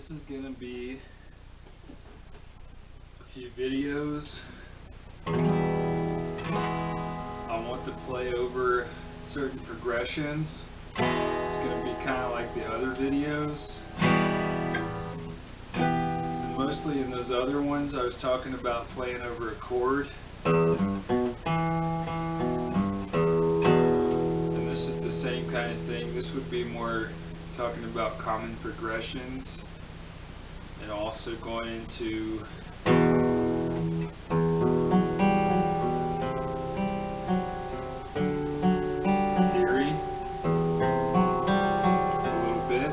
This is going to be a few videos on what to play over certain progressions. It's going to be kind of like the other videos. And mostly in those other ones I was talking about playing over a chord. And this is the same kind of thing. This would be more talking about common progressions and also going into theory a little bit.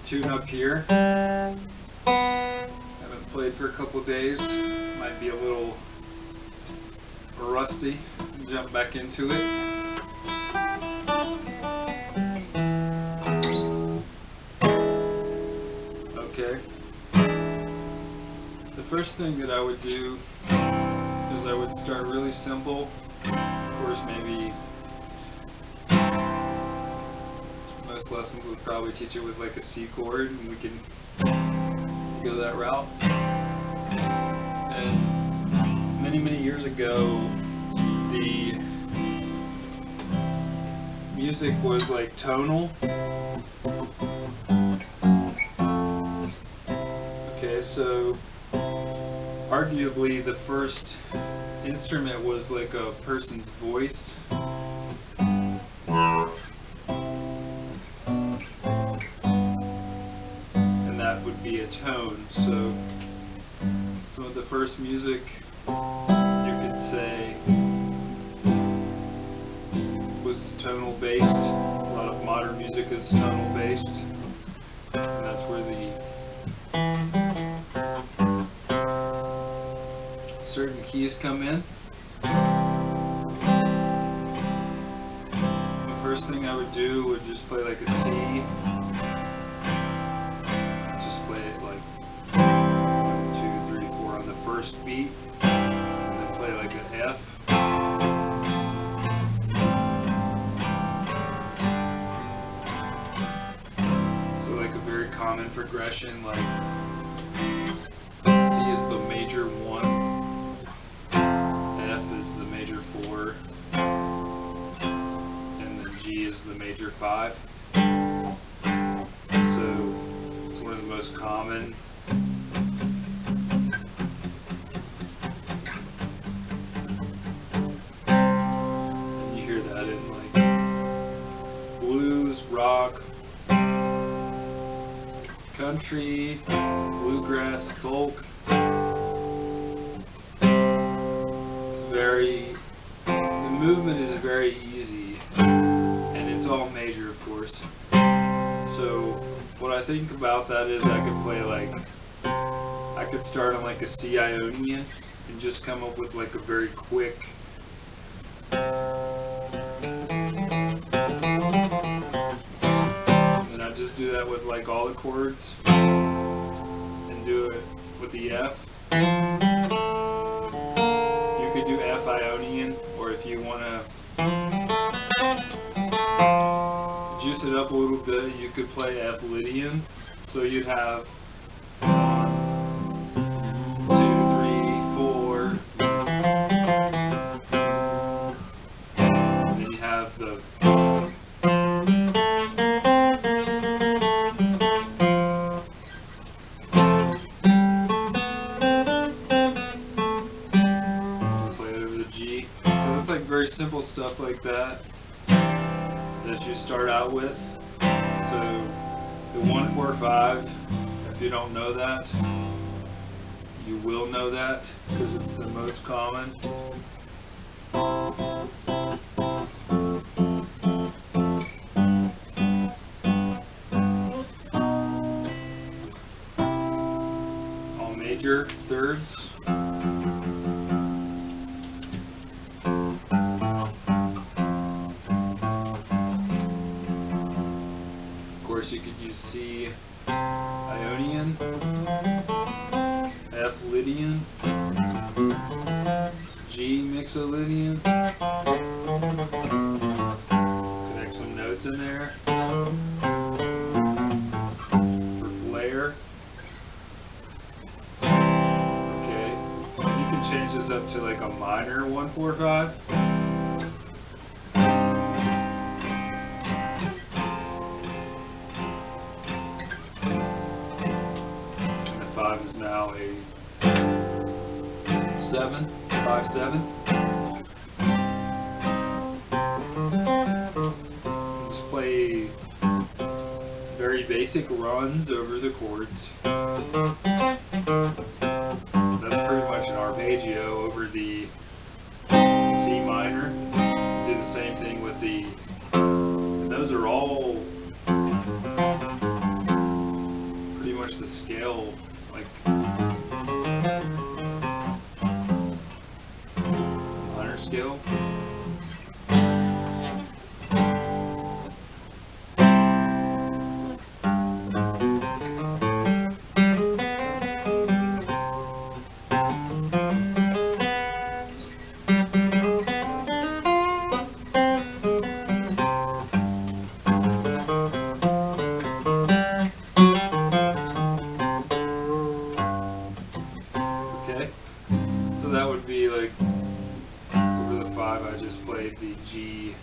Tune up here. Haven't played for a couple days. Might be a little rusty. Jump back into it. Okay. The first thing that I would do is I would start really simple. Of course, maybe most lessons would probably teach it with like a C chord, and we can go that route. And many years ago, the music was like tonal. Okay, so arguably the first instrument was like a person's voice. And that would be a tone. So some of the first music, you could say, was tonal based. A lot of modern music is tonal based, and that's where the certain keys come in. The first thing I would do would just play like a C. Just play it like 1, 2, 3, 4 on the first beat, and then play like an F. Common progression, like C is the major 1, F is the major 4, and then G is the major 5. So it's one of the most common. And you hear that in like blues, rock, country, bluegrass, folk. The movement is very easy, and it's all major, of course. So what I think about that is I could play like, I could start on like a C Ionian and just come up with like a very quick just do that with like all the chords and do it with the F. You could do F Ionian, or if you want to juice it up a little bit, you could play F Lydian. So you'd have 1, 2, 3, 4, and then you have the like very simple stuff like that that you start out with. So the 1, 4, 5, if you don't know that, you will know that because it's the most common. All major thirds. You could use C Ionian, F Lydian, G mixolydian. Connect some notes in there for flair. Okay, and you can change this up to like a minor 1-4-5. And the 5 is now a 7, 5-7. Just play very basic runs over the chords. That's pretty much an arpeggio over the C minor. Do the same thing with the, and those are all pretty much the scale, like minor scale. So that would be like over the 5 I just played the G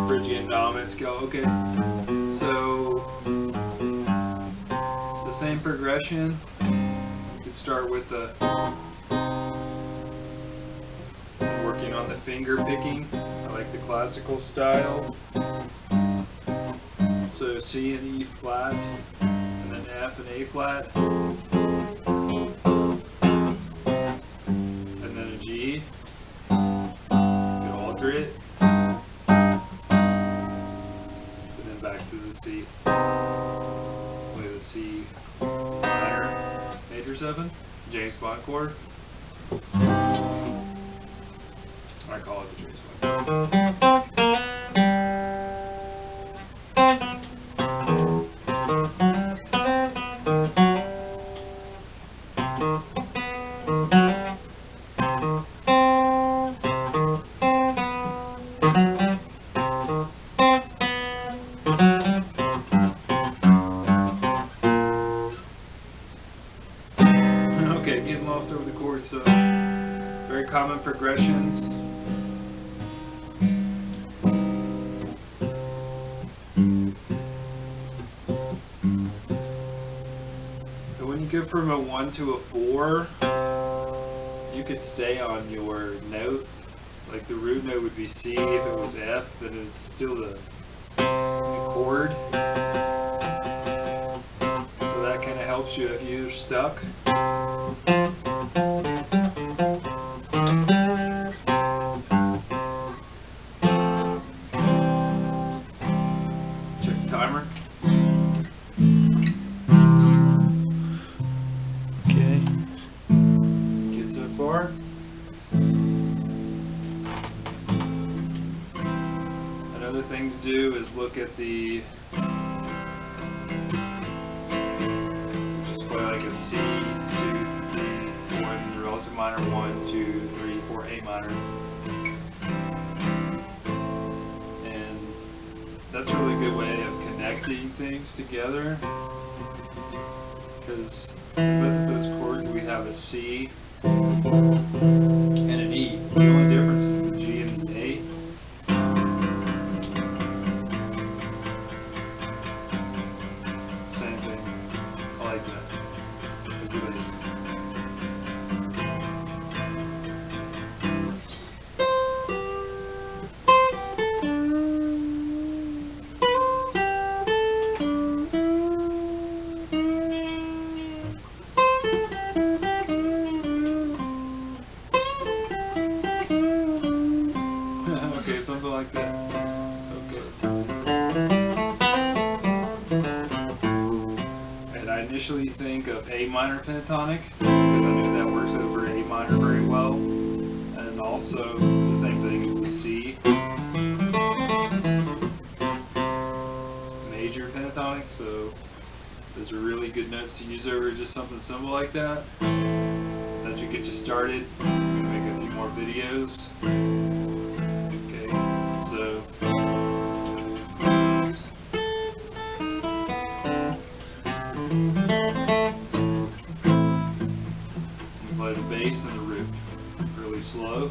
Phrygian dominant scale. Okay, so it's the same progression. You could start with the working on the finger picking. I like the classical style. So C and E flat, and then F and A flat. G, you can alter it, and then back to the C. Play the C minor, major 7, James Bond chord. I call it the James Bond. Okay, getting lost over the chords, so very common progressions. But when you go from a 1 to a 4, you could stay on your note. Like the root note would be C. If it was F, then it's still the chord. So that kind of helps you if you're stuck. Check the timer. Okay. Good so far. Another thing to do is look at the, just play like a C, 2, 3, 4, and the relative minor, 1, 2, 3, 4, A minor. And that's a really good way of connecting things together, because with those chords we have a C and an E. The only difference is the G and the A. Same thing. I like that. Let's do this. Okay, something like that. Okay. And I initially think of A minor pentatonic, because I know that works over A minor very well. And also, it's the same thing as the C. Major pentatonic, so those are really good notes to use over just something simple like that. That should get you started. I'm gonna make a few more videos. Okay, so play the bass and the root really slow.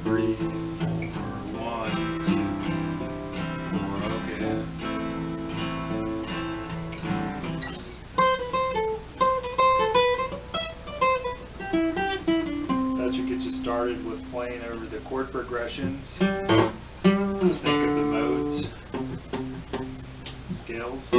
Three, four, 1, 2, 4. Okay. That should get you started with playing over the chord progressions. So think of the modes, scales.